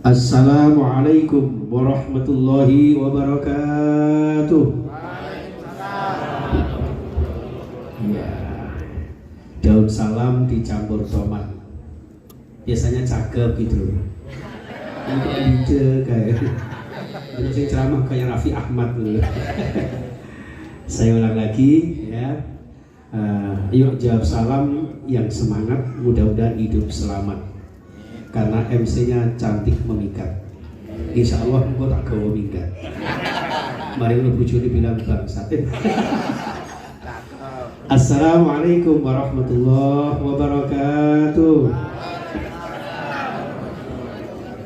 Assalamualaikum warahmatullahi wabarakatuh. Ya, daun salam dicampur tomat. Biasanya cakep gitu. Ide kayak terus ceramah kayak Raffi Ahmad dulu. Saya ulang lagi ya. Yuk jawab salam yang semangat, mudah-mudahan hidup selamat. Karena MC-nya cantik memikat. Insya Allah engkau tak gawa minggat. Mari lu bujuri bilang bangsat. Assalamualaikum warahmatullahi wabarakatuh.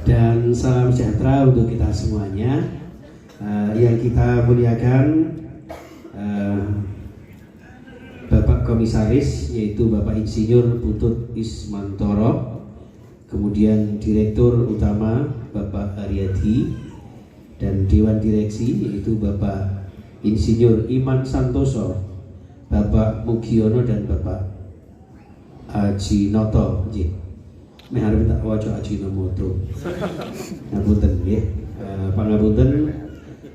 Dan salam sejahtera untuk kita semuanya. Yang kita muliakan Bapak Komisaris, yaitu Bapak Insinyur Putut Ismantoro. Kemudian Direktur Utama Bapak Haryadi, dan Dewan Direksi yaitu Bapak Insinyur Iman Santoso, Bapak Mugiono dan Bapak Aji Noto. Meh arep tak waca Aji Noto. Ngapunten nggih. Pangapunten,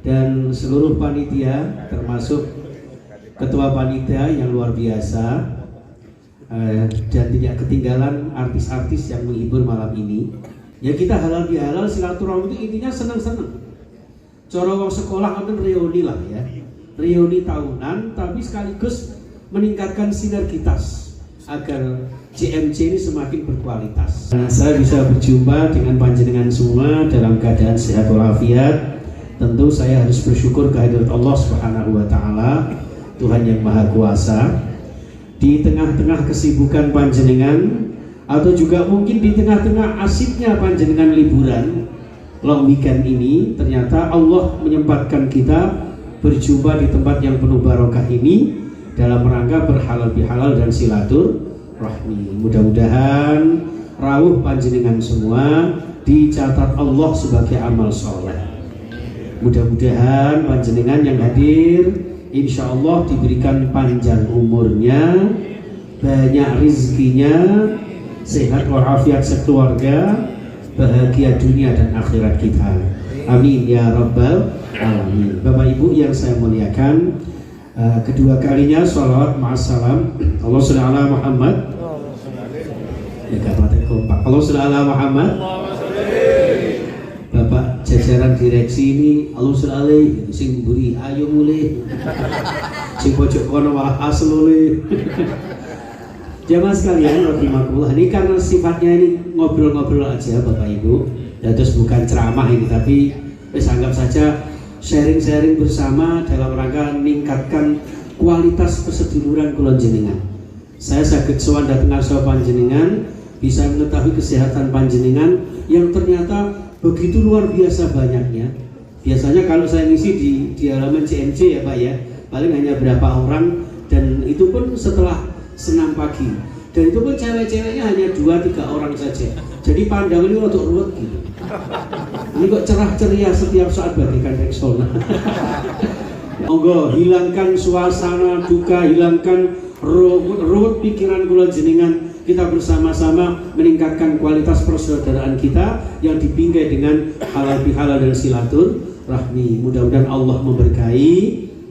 dan seluruh panitia termasuk Ketua Panitia yang luar biasa. Dan tidak ketinggalan artis-artis yang menghibur malam ini. Ya kita halal bihalal silaturahmi itu intinya seneng-seneng. Cara wong sekolah kan reuni lah ya. Reuni tahunan tapi sekaligus meningkatkan sinergitas agar CMC ini semakin berkualitas. Saya bisa berjumpa dengan panjenengan semua dalam keadaan sehat walafiat. Tentu saya harus bersyukur kehadirat Allah Subhanahu wa taala, Tuhan yang Maha Kuasa. Di tengah-tengah kesibukan panjenengan, atau juga mungkin di tengah-tengah asiknya panjenengan liburan long weekend ini, ternyata Allah menyempatkan kita berjumpa di tempat yang penuh barokah ini dalam rangka berhalal bihalal dan silaturahmi. Mudah-mudahan rawuh panjenengan semua dicatat Allah sebagai amal soleh. Mudah-mudahan panjenengan yang hadir insya Allah diberikan panjang umurnya, banyak rizkinya, sehat walafiat sekeluarga, bahagia dunia dan akhirat kita. Amin ya rabbal alamin. Bapak Ibu yang saya muliakan, kedua kalinya sholawat ma'assalam Allah salli ala Muhammad. Allah salli ala Muhammad. Bapak jajaran direksi ini Allah sholli sing mburi ayo mulai sing pojok kono malah aslule. Jamaah sekalian rahimakumullah, ini karena sifatnya ini ngobrol-ngobrol aja Bapak Ibu, ya, terus bukan ceramah ini, tapi anggap saja sharing-sharing bersama dalam rangka meningkatkan kualitas perseduluran kula jenengan. Saya saged sowan dhateng ngarsa panjenengan, bisa mengetahui kesehatan panjenengan yang ternyata begitu luar biasa banyaknya. Biasanya kalau saya ngisi di halaman CMC ya Pak ya, paling hanya berapa orang, dan itu pun setelah senam pagi, dan itu pun cewek-ceweknya hanya 2-3 orang saja. Jadi pandangannya untuk ruwet gitu. Ini kok cerah ceria setiap saat bagikan Rexona. Monggo hilangkan suasana duka, hilangkan ruwet pikiran kula jenengan. Kita bersama-sama meningkatkan kualitas persaudaraan kita yang dibingkai dengan halal bihalal dan silaturahmi. Mudah-mudahan Allah memberkahi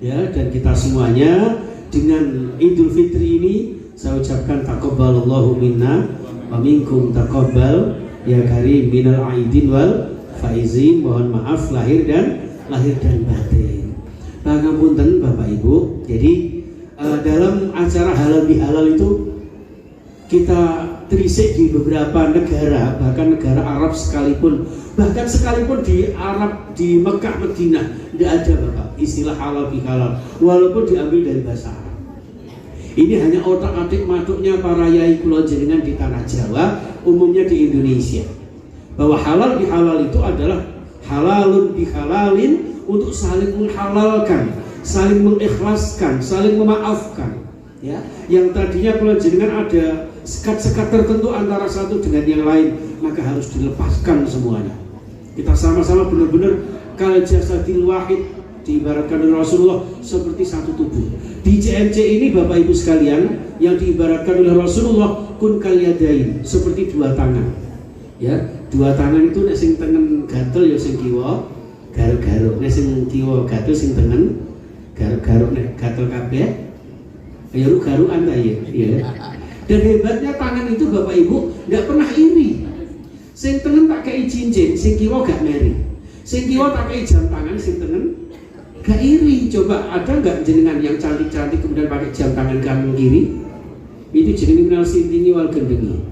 ya, dan kita semuanya dengan Idul Fitri ini saya ucapkan taqabbalallahu minna wa minkum taqabbal ya karim minal aidin wal faizin. Mohon maaf lahir dan batin. Pangapunten Bapak Ibu. Jadi dalam acara halal bihalal itu kita terisik di beberapa negara, bahkan negara Arab sekalipun, bahkan sekalipun di Arab, di Mekah, Madinah, tidak ada Bapak istilah halal bihalal, walaupun diambil dari bahasa Arab. Ini hanya otak-atik matuknya para yai kula jenengan di tanah Jawa, umumnya di Indonesia, bahwa halal bihalal itu adalah halalun bihalalin, untuk saling menghalalkan, saling mengikhlaskan, saling memaafkan. Ya, yang tadinya kula jenengan ada sekat-sekat tertentu antara satu dengan yang lain, maka harus dilepaskan semuanya. Kita sama-sama benar-benar kal jasadil wahid, diibaratkan oleh Rasulullah seperti satu tubuh. Di CMC ini Bapak Ibu sekalian, yang diibaratkan oleh Rasulullah kun kal yadain, seperti dua tangan. Ya, Dua tangan itu nek sing tengen gatel ya sing kiwa garuk-garuk, nek sing kiwa gatel sing tengen garuk-garuk, nek gatel kabeh ya garukan ta ya. Dan hebatnya tangan itu Bapak Ibu enggak pernah iri. Sing tengen tak kei cincin, sing kiwa gak meri. Sing kiwa tak kei jam tangan, sing tengen gak iri. Coba ada nggak jenengan yang cantik-cantik kemudian pakai jam tangan kanan kiri? Itu jenenge minal sintingi wal gendengi.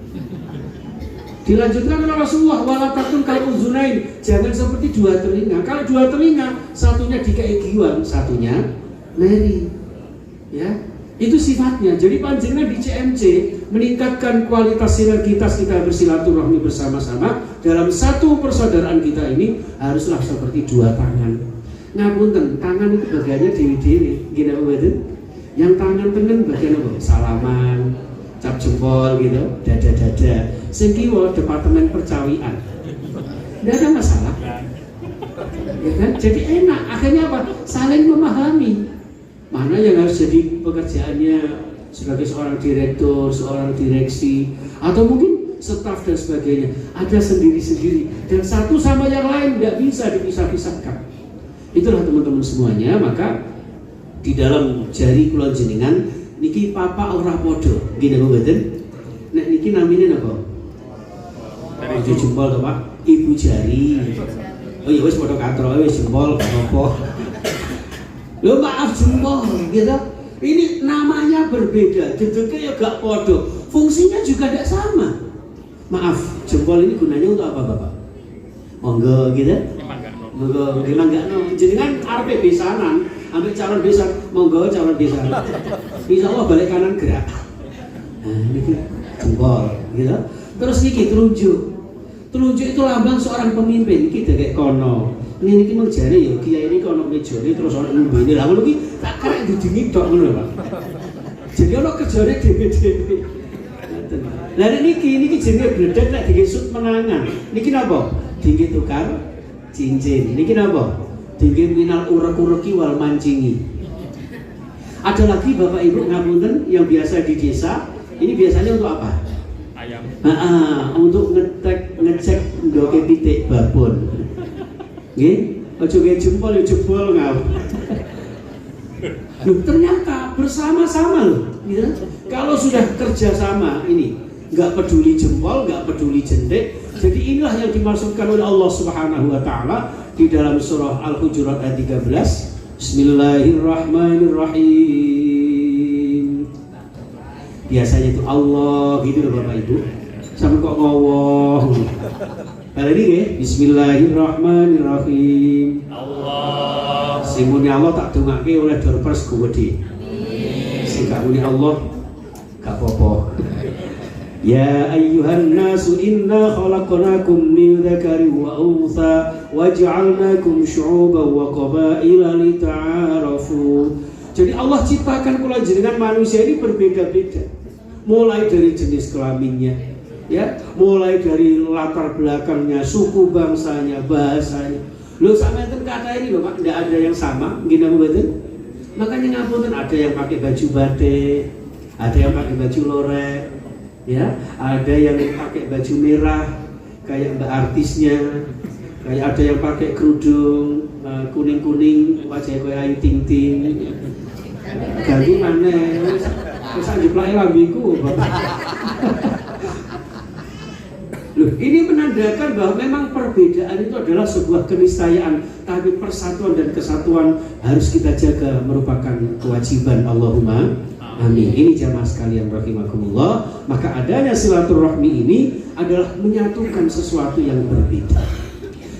Dilanjutkan oleh Rasulullah, wala takun kal uzunain, jangan seperti dua telinga. Kalau dua telinga, satunya dikai giwang, satunya meri. Ya, itu sifatnya. Jadi panjenengan di CMC meningkatkan kualitas sinergitas kita bersilaturahmi bersama-sama dalam satu persaudaraan kita ini haruslah seperti dua tangan. Ngapunten, tangan itu bagiannya dewi-dewi, gini apa itu? Yang tangan tengen bagian apa? Salaman, cap jempol gitu, dada-dada. Sing kiwa departemen percawian. Tidak ada masalah. Ya kan? Jadi enak. Akhirnya apa? Saling memahami. Mana yang harus jadi pekerjaannya sebagai seorang direktur, seorang direksi, atau mungkin staf dan sebagainya. Ada sendiri-sendiri. Dan satu sama yang lain tidak bisa dipisah-pisahkan. Itulah teman-teman semuanya. Maka di dalam jari kula jenengan niki papa ora podo, gini mboten. Nek niki namine napa? Dari jempol to, Pak. Ibu jari. Oh ya wis padha katroke wis jempol gak apa. Lho maaf jempol gitu. Ini namanya berbeda, dedeke ya gak podo. Fungsinya juga tidak sama. Maaf, jempol ini gunanya untuk apa, Bapak? Monggo gitu. Monggo dimanggakno. Jenengan arepe besanan, ambek calon besan, monggo calon besan. Insyaallah balik kanan gerak. Nah, niki jempol gitu. Terus niki telunjuk. Telunjuk itu lambang seorang pemimpin. Niki kayak kono. Ini niki menjane ya kiai ini kono mejane terus ana ngene. Lah ngono ki tak karek didingi tok ngono, Pak. Jadi ana kerjane dhewe-dhewe. Lah niki jenenge bledek nek digesut menangan. Niki napa? Dingge tukar cincin. Niki napa? Dingge minal urek-ureki wal mancingi. Ada lagi Bapak Ibu ngapunten yang biasa di desa. Ini biasanya untuk apa? Ayam. Untuk ngecek ndoke pitik babon. Nggih, aja gawe jempol ya jebol ngawur. Loh, ternyata bersama-sama loh, gitu. Kalau sudah kerjasama ini, nggak peduli jempol, nggak peduli jendek. Jadi inilah yang dimaksudkan oleh Allah Subhanahu Wa Taala di dalam surah Al-Hujurat ayat 13. Bismillahirrahmanirrahim. Biasanya itu Allah gitu loh Bapak Ibu. Sampai kok ngowong. Kali ini ya, Bismillahirrahmanirrahim. Allah. Sing muni Allah tak dongake oleh dorpers gede. Sing gak muni Allah gak apa-apa. Ya ayyuhan nasu inna khalaqnakum min dzakarin wa untha waj'alnakum syu'uban wa qabaila lita'arafu. Jadi Allah ciptakan kula jenengan manusia ini berbeda-beda. Mulai dari jenis kelaminnya, ya, mulai dari latar belakangnya, suku bangsanya, bahasanya. Loh sampai kata ini loh Pak, tidak ada yang sama, gini betul. Makanya ngapunten ada yang pakai baju batik, ada yang pakai baju lorek, ya, ada yang pakai baju merah kayak mbak artisnya, kayak ada yang pakai kerudung kuning-kuning, wajah kayak Ayu Ting Ting. Ganti mana? Terus anjuplake lambiku, Bapak. Loh, ini menandakan bahwa memang perbedaan itu adalah sebuah keniscayaan, tapi persatuan dan kesatuan harus kita jaga, merupakan kewajiban. Allahumma amin. Ini jamaah sekalian rahimakumullah. Maka adanya silaturahmi ini adalah menyatukan sesuatu yang berbeda.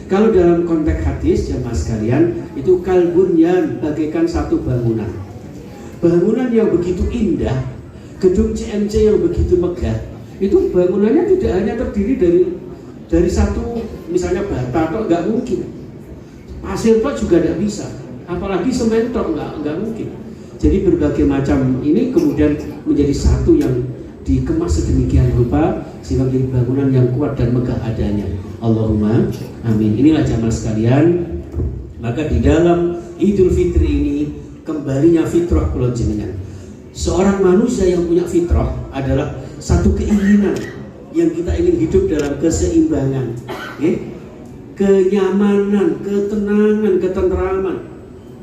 Kalau dalam konteks hadis jamaah sekalian, itu kalbunyan, bagaikan satu bangunan. Bangunan yang begitu indah, gedung CMC yang begitu megah, itu bangunannya tidak hanya terdiri dari satu misalnya bata atau nggak mungkin, pasir tok juga tidak bisa, apalagi semen tok nggak mungkin. Jadi berbagai macam ini kemudian menjadi satu yang dikemas sedemikian rupa sehingga menjadi bangunan yang kuat dan megah adanya. Allahumma amin. Inilah jamaah sekalian. Maka di dalam Idul Fitri ini kembalinya fitrah kula jenengan. Seorang manusia yang punya fitrah adalah satu keinginan yang kita ingin hidup dalam keseimbangan. kenyamanan, ketenangan, ketenteraman,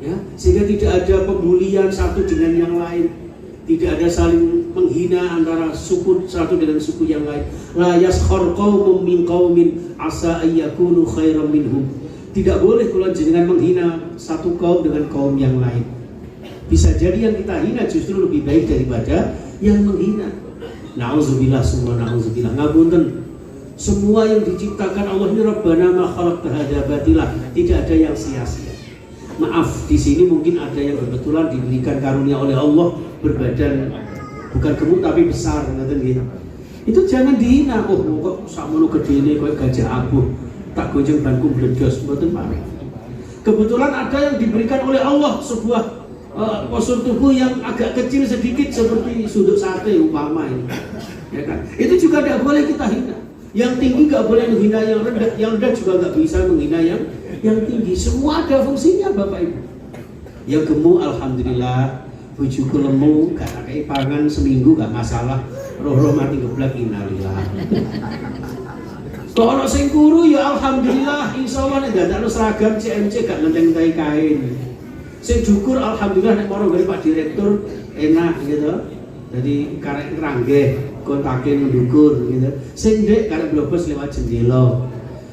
ya, sehingga tidak ada pembulian satu dengan yang lain, tidak ada saling menghina antara suku satu dengan suku yang lain. La yaskhar qaumun min qaumin asa ayyakunu khairan minhum. Tidak boleh kula jenengan menghina satu kaum dengan kaum yang lain. Bisa jadi yang kita hina justru lebih baik daripada yang menghina. Nauzubillah, summa nauzubillah. Ngapunten. Semua yang diciptakan Allah ini Rabbana ma khalaqta hadza batila, tidak ada yang sia-sia. Maaf, di sini mungkin ada yang kebetulan diberikan karunia oleh Allah berbadan bukan gemuk tapi besar, ngaten nggih. Itu jangan dihina. Oh, kok sakmono gedene koyo gajah abuh, tak gonjeng banku bledos, mboten parah. Kebetulan ada yang diberikan oleh Allah sebuah postur tubuh yang agak kecil sedikit seperti sudut sate umpama ini. Ya kan? Itu juga tidak boleh kita hina. Yang tinggi nggak boleh menghina yang rendah juga nggak bisa menghina yang tinggi. Semua ada fungsinya Bapak Ibu. Yang gemuk alhamdulillah, bojoku lemu, gak kayak pangan seminggu gak masalah. Roh mati geblak innalillah. Kalau sing kuru ya alhamdulillah, insyaallah nek dadakno seragam CMC gak ngenteng-ngenteni kain. Sing dukur alhamdulillah nek moro Pak Direktur enak gitu. Jadi karek ngeranggeh kontaknya mendukur gitu. Sing ndek karek blobos lewat jendela.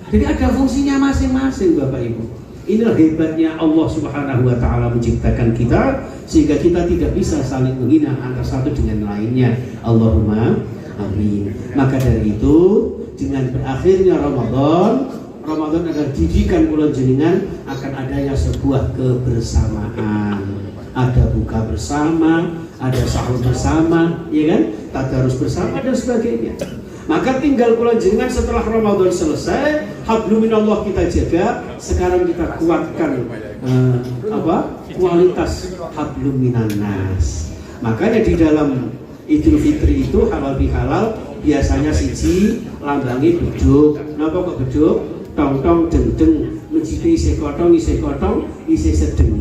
Jadi ada fungsinya masing-masing Bapak Ibu. Inilah hebatnya Allah Subhanahu wa taala menciptakan kita sehingga kita tidak bisa saling menghina antara satu dengan lainnya. Allahumma amin. Maka dari itu dengan berakhirnya Ramadan adalah didikan kula jenengan akan adanya sebuah kebersamaan. Ada buka bersama, ada sahur bersama, ya kan? Tadarus bersama dan sebagainya. Maka tinggal kula jenengan setelah Ramadan selesai, hablum minallah kita jaga. Sekarang kita kuatkan kualitas hablum minannas. Makanya di dalam Idul Fitri itu halal bihalal biasanya siji lambangi beduk. Napa kok beduk? Tong-tong deng-deng mencicipi isih kotong, isih sedeng.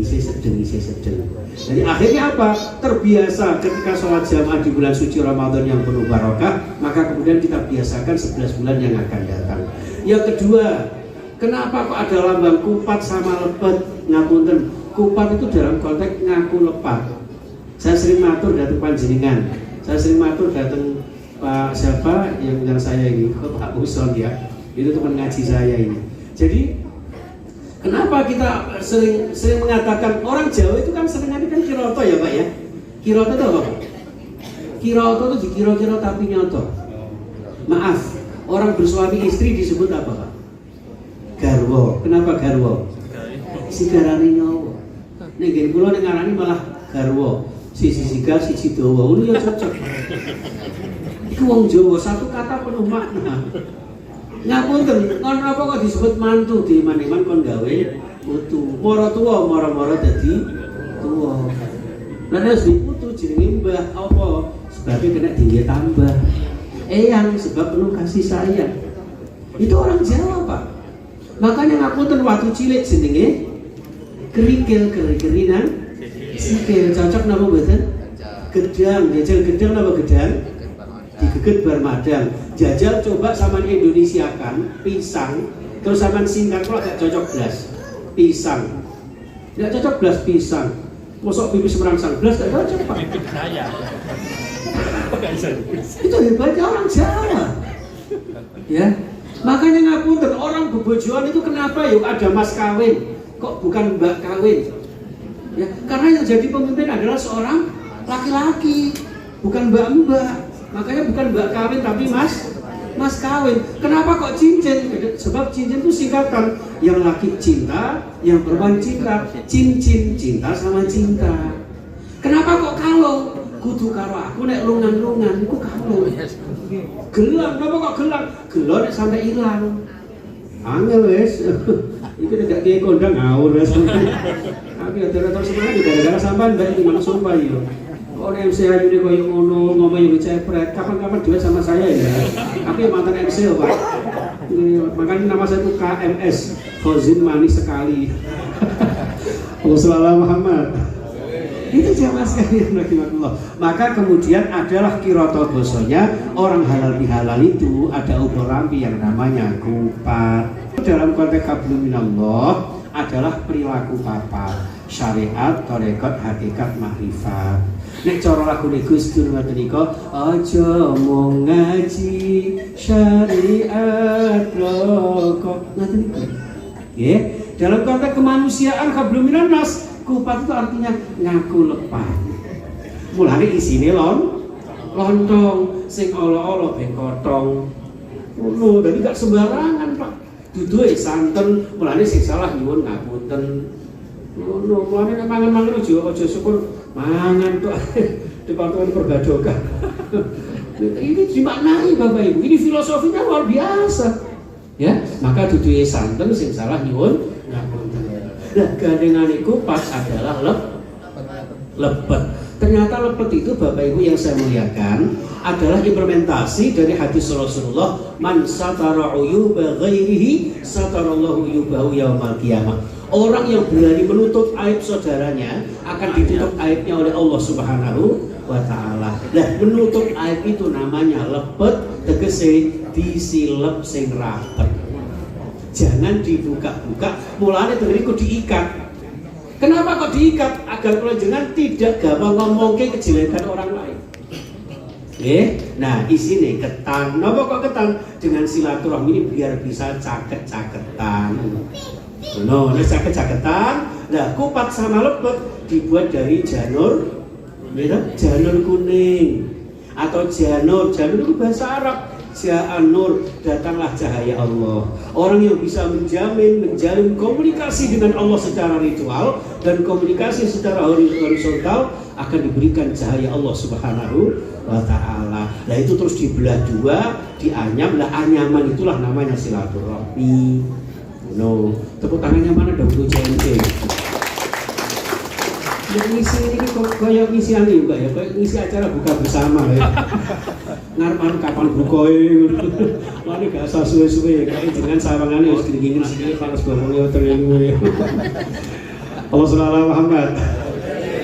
Jadi akhirnya apa? Terbiasa ketika sholat jamaah di bulan suci Ramadan yang penuh barokah, maka kemudian kita biasakan 11 bulan yang akan datang. Yang kedua, kenapa kok ada lambang kupat sama lepet? Ngapunten, kupat itu dalam konteks ngaku lepat. Saya sering matur datang panjenengan, saya sering matur datang Pak siapa yang saya ini, Pak Uson ya. Itu teman ngaji saya ini. Jadi kenapa kita sering mengatakan orang Jawa itu kan seringnya kan kiroto ya Pak ya? Kiroto itu apa? Kiroto itu dikira-kira tapi nyoto. Maaf, orang bersuami istri disebut apa Pak? Garwo. Kenapa garwo? Sigarane nyawa. Nek nggih kula nek ngarani malah garwo. Sisi sigar, sisi dawa. Ngono ya cocok. Iku wong Jawa satu kata penuh makna. Ngapunten, kon apa kok disebut mantu di iman-iman kon gawe putu. Moro tuwa, moro-moro dadi tuwa. Lah nek putu jenenge mbah apa? Sebabnya kena tinggi tambah. Eyang sebab penuh kasih sayang. Itu orang Jawa, Pak. Makanya ngapunten waktu cilik jenenge kerikil-kerikinan sikil cocok napa mboten? Gedang, jajal gedang napa gedang? Digeget bar madang. Jajal coba sama Indonesia kan pisang terus sama singkat kok gak cocok belas pisang gak cocok belas pisang mosok pipis merangsang belas gak cocok Pak. Itu hebatnya orang Jawa ya. Makanya ngapunten orang bebojoan itu kenapa yuk ada mas kawin kok bukan mbak kawin ya, karena yang jadi pemimpin adalah seorang laki-laki bukan mbak-mbak. Makanya bukan mbak kawin tapi mas kawin. Kenapa kok cincin? Sebab cincin itu singkatan. Yang laki cinta, yang perempuan cinta. Cincin, cinta sama cinta. Kenapa kok kalung? Kudu karo aku nek lungan-lungan iku kalung. Gelang, kenapa kok gelang? Gelang nek sampai hilang. Angel wes. Iki nek gak kondang ngawur wes. Aku ya terus semangat gara-gara sampean mbak iki malah sumpah yo. Kok MC ayu deh koyo ngono, ngomong yo cepret. Kapan-kapan duet sama saya ya. Aku yang mantan MC loh, Pak. Makanya nama saya itu KMS, Khozin manis sekali. Wassalamualaikum Muhammad. Itu jamaah sekalian rahimahullah. Maka kemudian adalah kiroto bosonya orang halal bihalal itu ada ubur rambi yang namanya kupat. Dalam konteks hablum minallah adalah perilaku papa, syariat, tarekat, hakikat, makrifat. Nek cara lagu Gus Dur ngoten nika, aja mung ngaji syariat rokok. Ngoten niku. Nggih, dalam konteks kemanusiaan hablum minannas, kupat itu artinya ngaku lepas. Mulane isine lontong sing ala-ala ben kotong. Ngono, dadi gak sembarangan, Pak. Duduhe santen, mulane sing salah nyuwun ngapunten. Ngono, mulane nek mangan-mangan aja syukur mangan tuh Departemen Pergadokan. Ini dimaknai Bapak Ibu, ini filosofinya luar biasa. Ya, maka duduhe santen sing salah nyuwun ngapunten. Nah, gandengane kupat adalah lepet. Ternyata lepet itu Bapak Ibu yang saya muliakan adalah implementasi dari hadis Rasulullah, man satara uyuba ghairihi satarallahu uyubahu yaumal qiyamah. Orang yang berani menutup aib saudaranya akan ditutup aibnya oleh Allah Subhanahu wa taala. Nah, menutup aib itu namanya lepet, tegese disilep sing rapet. Jangan dibuka-buka, mulane tengeriku diikat. Kenapa kok diikat? Agar penjenengan tidak gampang ngomongke kejelekan orang lain. Nah isine ketan. Napa kok ketan? Dengan silaturahmi ini biar bisa caket-caketan. No, caket-caketan. Nah, kupat sama lepet dibuat dari janur, janur kuning atau janur. Janur itu bahasa Arab. Ja'an nur, datanglah cahaya Allah. Orang yang bisa menjalin komunikasi dengan Allah secara ritual dan komunikasi secara horizontal akan diberikan cahaya Allah Subhanahu wa ta'ala. Nah itu terus dibelah dua, dianyam. Lah anyaman itulah namanya silaturahmi. No, tepuk tangannya mana dong untuk JNC? Yang ngisi ini kok kayak ngisi ane Mbak ya, kayak ngisi acara buka bersama ya. Ngarep kapan bukoe. Mane gak usah suwe-suwe, kayak jenengan sawangane wis gini-gini sini panas bawangnya terlalu. Allah Subhanahu Muhammad.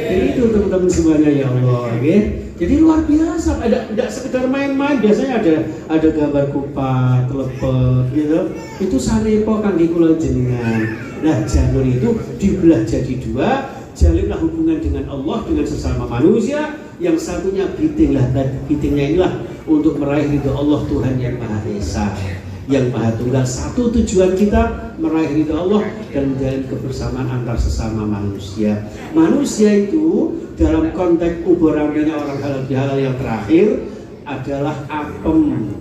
Itu teman-teman semuanya ya Allah, nggih. Jadi luar biasa, tidak sekedar main-main, biasanya ada gambar kupat, lepet gitu. Itu sanepo kangge kula jenengan. Nah, janur itu dibelah jadi dua. Jalinlah hubungan dengan Allah, dengan sesama manusia. Yang satunya bitinglah, bitingnya inilah untuk meraih ridho Allah Tuhan yang Maha Esa, yang Maha Tunggal. Satu tujuan kita meraih ridho Allah dan menjalin kebersamaan antar sesama manusia. Manusia itu dalam konteks ubur rambinya orang halal bihalal yang terakhir adalah apem.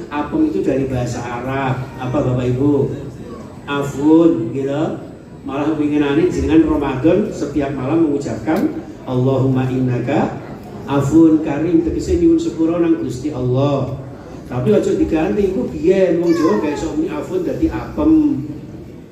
Apem itu dari bahasa Arab. Apa Bapak Ibu? Afun, gitu. Malah pengenane jenengan Ramadan setiap malam mengucapkan Allahumma innaka afun karim, tegese nyuwun sepura nang Gusti Allah. Tapi aja diganti iku biyen wong Jawa gak iso muni afun dadi apem.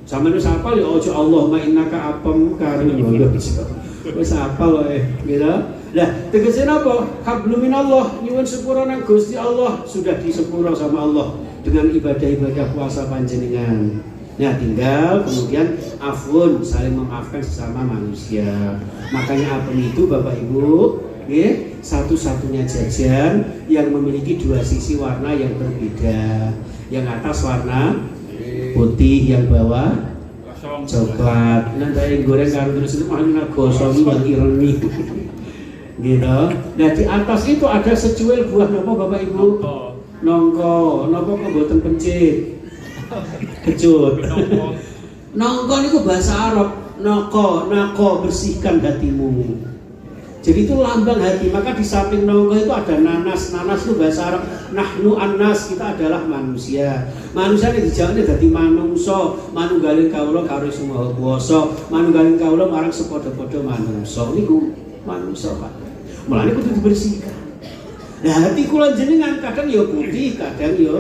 Sampeyan wis hafal ya aja Allahumma innaka apem karim lho iso. Wis hafal wae, gitu. Lah tegese napa? Hablum minallah, nyuwun sepura nang Gusti Allah, sudah disepuro sama Allah dengan ibadah-ibadah puasa panjenengan. Nah tinggal kemudian afun, saling memaafkan sesama manusia. Makanya apem itu Bapak Ibu, satu-satunya jajan yang memiliki dua sisi warna yang berbeda. Yang atas warna putih, yang bawah coklat. Nanti yang goreng karo terus itu malah gosong yang ireni. Gitu. Nah di atas itu ada secuil buah nopo Bapak Ibu? Nongko. Nopo kok mboten pencit? Kecut. Nongko itu bahasa Arab. Nako, bersihkan hatimu. Jadi itu lambang hati. Maka di samping nongko itu ada nanas. Nanas itu bahasa Arab. Nahnu annas, kita adalah manusia. Manusia ini dijawabnya jadi manungso. Manunggalin kaulo karo semua kuwasa. Manunggalin kaulo marang sepodo-podo manungso. Niku manungso Pak. Mulane kudu dibersihkan. Nah hati kula jenengan kadang ya putih, kadang ya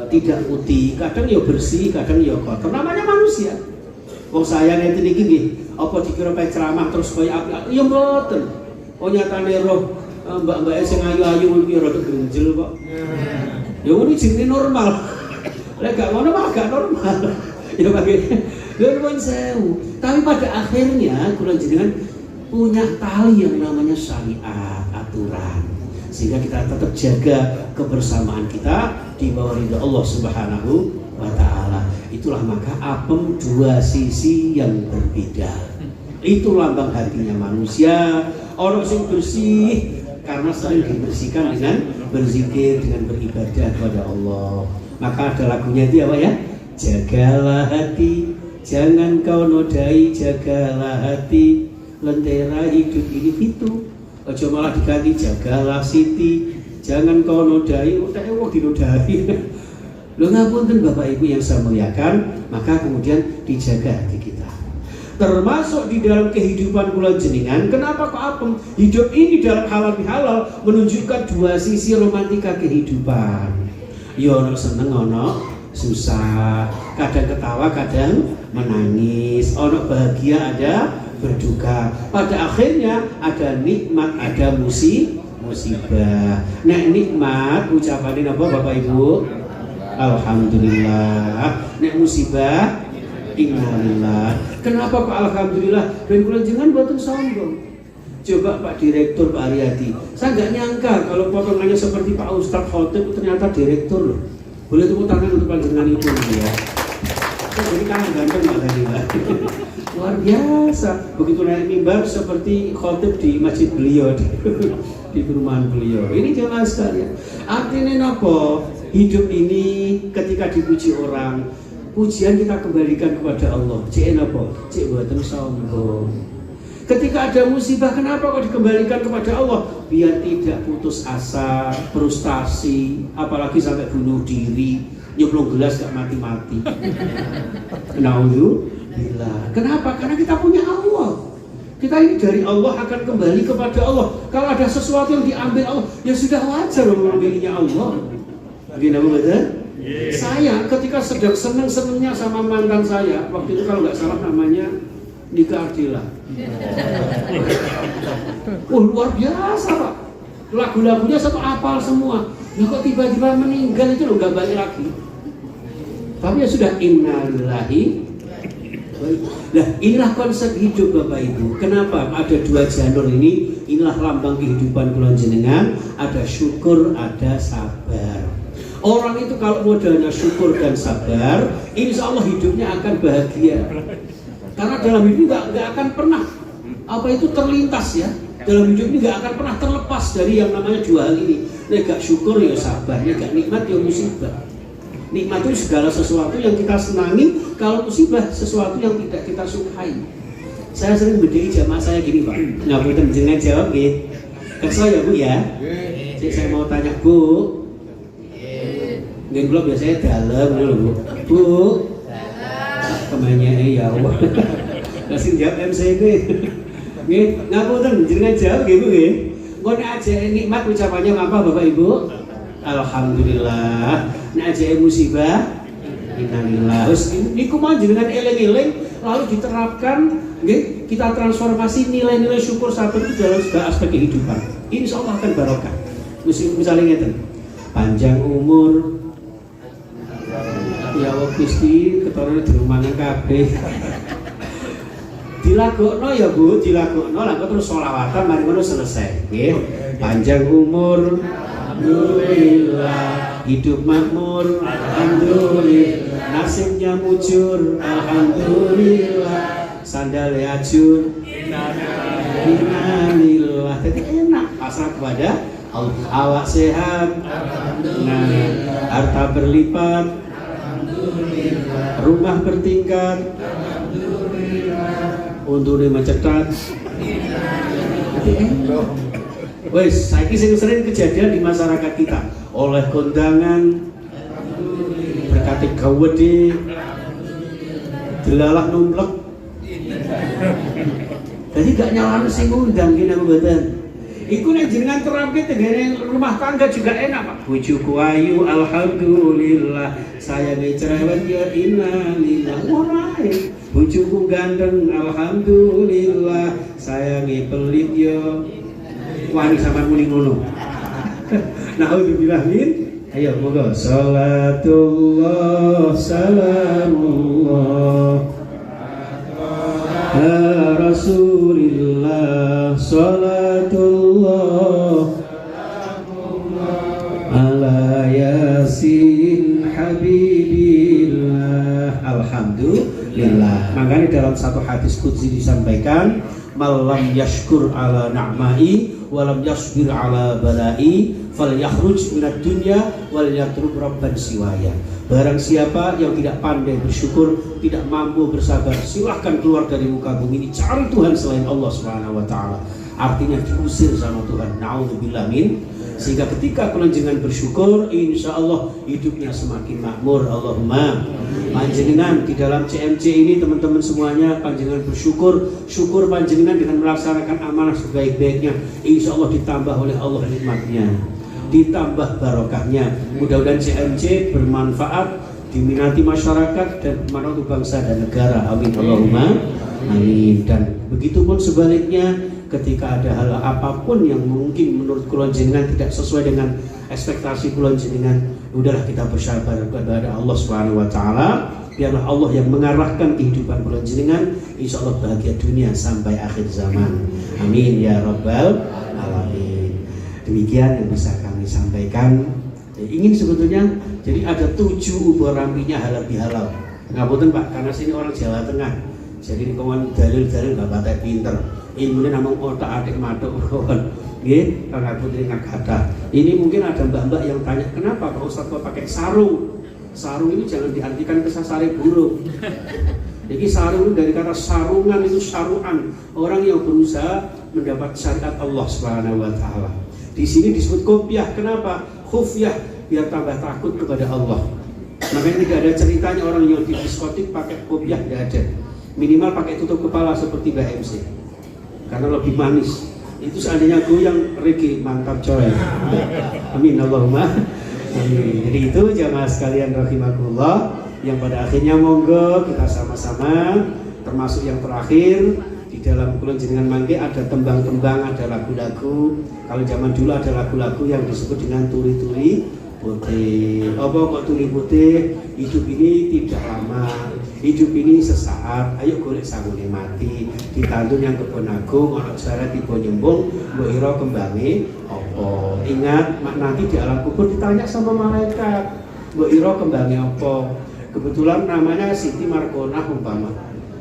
tidak putih, kadang ya bersih, kadang ya kotor. Namanya manusia. Wong saya ngene iki nggih, apa dikira pae ceramah terus koyo api? Ya mboten. Oh nyatane roh mbak-mbake sing ayu-ayu iki rada grenjel kok. Ya ngono jenenge normal. Lek gak ngono mah gak normal. Ya pakai nuwun sewu. Tapi pada akhirnya kula jenengan punya tali yang namanya syariat, aturan, sehingga kita tetap jaga kebersamaan kita di bawah ridha Allah Subhanahu wa Ta'ala. Itulah maka apem dua sisi yang berbeda. Itu lambang hatinya manusia. Orang yang bersih karena sering dibersihkan dengan berzikir, dengan beribadah kepada Allah. Maka ada lagunya itu apa ya? Jagalah hati, jangan kau nodai, jagalah hati, lentera hidup ini itu. Ojo malah diganti jagalah siti, jangan kau nodai, udah dinodai. Lo ngapunten Bapak Ibu yang saya muliakan, maka kemudian dijaga hati kita. Termasuk di dalam kehidupan kula jenengan, kenapa kok apem? Hidup ini dalam halal bihalal menunjukkan dua sisi romantika kehidupan. Ya ono seneng, ono susah, kadang ketawa, kadang menangis, ono bahagia, ada berduka. Pada akhirnya ada nikmat, ada musibah. Nah nikmat ucapanin apa Bapak Ibu? Alhamdulillah. Nek musibah innalillah. Kenapa kok alhamdulillah? Dan kula jenengan mboten sombong. Coba Pak Direktur Pak Aryadi, saya nggak nyangka kalau potongannya seperti Pak Ustadz Khotib ternyata direktur loh. Boleh tepuk tangan untuk panjenengan itu ya. Jadi kan ganteng Pak tadi Pak. Luar biasa. Begitu naik mimbar seperti khotib di masjid beliau di perumahan beliau. Ini jelas sekali. Artinya apa? Hidup ini ketika dipuji orang, pujian kita kembalikan kepada Allah. Cek apa? Cek buatan sombong. Ketika ada musibah, kenapa kok dikembalikan kepada Allah? Biar tidak putus asa, frustasi, apalagi sampai bunuh diri, nyeblong gelas gak mati-mati. Naudzubillah. Kenapa? Karena kita punya Allah. Kita ini dari Allah akan kembali kepada Allah. Kalau ada sesuatu yang diambil Allah, ya sudah wajar mengambilnya Allah. Gimana betul? Saya ketika sedang seneng-senengnya sama mantan saya, waktu itu kalau nggak salah namanya Nika Ardila. Luar biasa Pak. Lagu-lagunya satu apal semua. Ya kok tiba-tiba meninggal itu loh, nggak balik lagi. Tapi ya sudah, innalillahi. Nah inilah konsep hidup Bapak Ibu. Kenapa ada dua jalur ini? Inilah lambang kehidupan kula jenengan. Ada syukur, ada sabar. Orang itu kalau modalnya syukur dan sabar, insya Allah hidupnya akan bahagia. Karena dalam hidup nggak akan pernah apa itu terlintas ya. Dalam hidup ini nggak akan pernah terlepas dari yang namanya dua hal ini. Nek syukur ya sabar, nek nikmat ya musibah. Nikmat itu segala sesuatu yang kita senangi, kalau musibah sesuatu yang tidak kita sukai. Saya sering bedai jamaah saya gini Pak. Nggak boleh jenengan jawab gitu. Kesel ya Bu ya. Jadi saya mau tanya Bu. Nggak belum biasanya dalam dulu Bu. Bu. Kemanya ya Allah. Kasih jawab MC gue. Nggih, ngapunten jenengan jawab nggih Bu nggih. Engko nek aja nikmat ucapannya apa Bapak Ibu? Alhamdulillah. Nek aja musibah innalillah. Wis niku mau jenengan eling-eling lalu diterapkan nggih, kita transformasi nilai-nilai syukur sabar itu dalam segala aspek kehidupan. Insyaallah akan barokah. Misalnya ngeten. Panjang umur ya Allah Gusti, keturune dirumangan kabeh. Dilagokno ya Bu, dilagokno lah terus sholawatan mari ngono selesai nggih. Panjang umur alhamdulillah, hidup makmur alhamdulillah, nasibnya mujur alhamdulillah, sandale ajur innalillah. Jadi enak pasrah kepada Allah. Awak sehat alhamdulillah, harta berlipat alhamdulillah, rumah bertingkat alhamdulillah, untune mencetat. Wes, saiki sering kejadian di masyarakat kita. Oleh kondangan berkati gawede delalah numplek. Jadi gak nyalano sing ngundang kene mboten. Iku nek jenengan terapke tengene rumah tangga juga enak, Pak. Bojoku ayu alhamdulillah, sayange cerewet ya innalillah. Ora bojoku ganteng alhamdulillah, sayange pelit ya wani sampean muni ngono. Nauzubillah min. Ayo monggo. Salatullah salamullah Rasulillah salatullah ala yasin habibillah. Alhamdulillah. Makanya dalam satu hadis qudsi disampaikan, malam yashkur ala na'mai walam yasbir ala balai falyakhruj minad dunya wal yatrub rabban siwaya. Barang siapa yang tidak pandai bersyukur, tidak mampu bersabar, silahkan keluar dari muka bumi ini, cari Tuhan selain Allah Subhanahu wa taala. Artinya diusir sama Tuhan. Nauzubillah min. Sehingga ketika panjenengan bersyukur, insya Allah hidupnya semakin makmur. Allahumma. Panjenengan di dalam CMC ini teman-teman semuanya, panjenengan bersyukur, syukur panjenengan dengan melaksanakan amanah sebaik-baiknya, insya Allah ditambah oleh Allah nikmatnya, ditambah barokahnya. Mudah-mudahan CMC bermanfaat, diminati masyarakat dan bermanfaat untuk bangsa dan negara. Amin Allahumma amin. Dan begitupun sebaliknya, ketika ada hal apapun yang mungkin menurut kula jenengan tidak sesuai dengan ekspektasi kula jenengan, udahlah kita bersabar kepada Allah Subhanahu wa taala. Biarlah Allah yang mengarahkan kehidupan kula jenengan, insyaallah bahagia dunia sampai akhir zaman. Amin ya rabbal alamin. Demikian yang bisa kami sampaikan. Ingin sebetulnya jadi ada 7 ubah rampinya halal bihalal. Ngapunten Pak, karena sini orang Jawa Tengah. Jadi kawan dalil-dalil enggak pakai pinter. Ilmunya namung otak adik matuk kawan. Nggih, Kang Putri ngakata. Ini mungkin ada mbak-mbak yang tanya, kenapa Pak Ustadz kok pakai sarung? Sarung ini jangan diartikan kesasare burung. Jadi sarung dari kata sarungan, itu saruan, orang yang berusaha mendapat syariat Allah Subhanahu wa taala. Di sini disebut kopiah. Kenapa? Khufyah, biar tambah takut kepada Allah. Makanya tidak ada ceritanya orang yang di diskotik pakai kopiah, tidak ada. Minimal pakai tutup kepala seperti Mbak MC. Karena lebih manis. Itu seandainya goyang reggae, mantap coy. Amin Allahumma amin. Jadi itu jamaah sekalian rahimakumullah, yang pada akhirnya monggo kita sama-sama, termasuk yang terakhir di dalam kulon jenengan mangke ada tembang-tembang, ada lagu-lagu. Kalau zaman dulu ada lagu-lagu yang disebut dengan turi-turi putih. Apa kok turi putih? Hidup ini tidak lama, hidup ini sesaat. Ayo golek sangune mati. Ditantun yang kebon agung, ana syarat tiba nyembung, mbok ira kembange apa? Ingat, nanti di alam kubur ditanya sama malaikat, mbok ira kembange apa? Kebetulan namanya Siti Margonah umpama.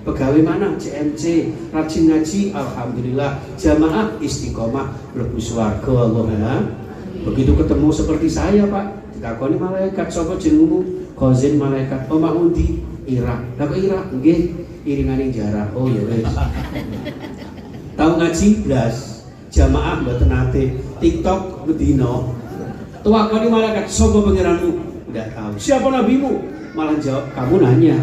Pegawai mana? CMC, rajin ngaji, alhamdulillah, jamaah istiqomah, mlebu swarga Allahumma. Begitu ketemu seperti saya Pak, ditakoni malaikat, sapa jenengmu? Khazin malaikat. Omah undi? Irak. Lah kok Irak? Nggih, iringane jarak. Oh ya wis. Tahu ngaji blas, jamaah mboten nate, TikTok bedino. Tuwakoni malaikat, sapa pangeranmu? Enggak tahu. Siapa nabimu? Malah jawab, kamu nanya.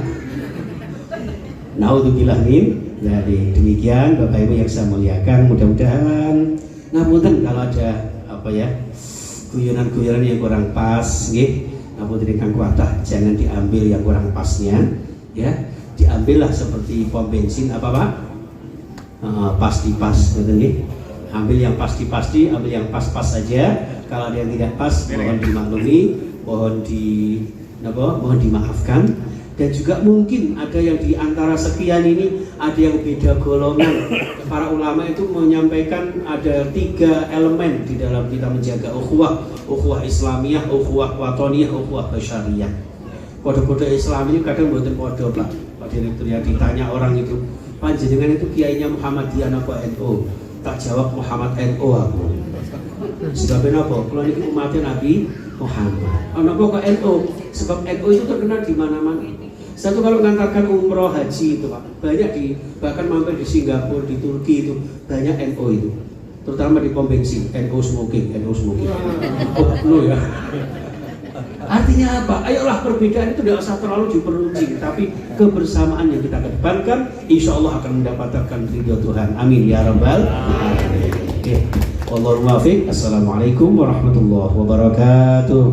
Naudzubillah min. Jadi demikian Bapak Ibu yang saya muliakan, mudah-mudahan ngapunten kalau ada apa ya, guyonan-guyonan yang kurang pas nggih. Ngapunten ingkang kuatah, jangan diambil yang kurang pasnya ya. Diambillah seperti pom bensin apa Pak? Pasti-pas ngoten nggih. Ambil yang pasti-pasti, ambil yang pas-pas saja. Kalau ada yang tidak pas mohon dimaklumi, mohon dimaafkan. Dan juga mungkin ada yang di antara sekian ini ada yang beda golongan. Para ulama itu menyampaikan ada 3 elemen di dalam kita menjaga ukhuwah, ukhuwah Islamiyah, ukhuwah watoniyah, ukhuwah basyariyah. Kode-kode Islam ini kadang mboten podo Pak. Pak Direktur yang ditanya orang itu, panjenengan itu kiainya Muhammadiyah apa NU? Tak jawab Muhammad NU aku. Sebabnya apa? Kalau ini umatnya Nabi Muhammad. Kenapa kok NU? Sebab NU itu terkenal di mana-mana. Satu kalau mengantarkan umroh haji itu Pak, banyak bahkan mampir di Singapura, di Turki itu banyak NU itu. Terutama di pom bensin, NU smoking. Oh, no ya. Artinya apa? Ayolah, perbedaan itu tidak usah terlalu diperuncing, tapi kebersamaan yang kita kedepankan, insya Allah akan mendapatkan ridho Tuhan. Amin ya rabbal alamin. Wallahul muwaffiq. Assalamualaikum warahmatullahi wabarakatuh.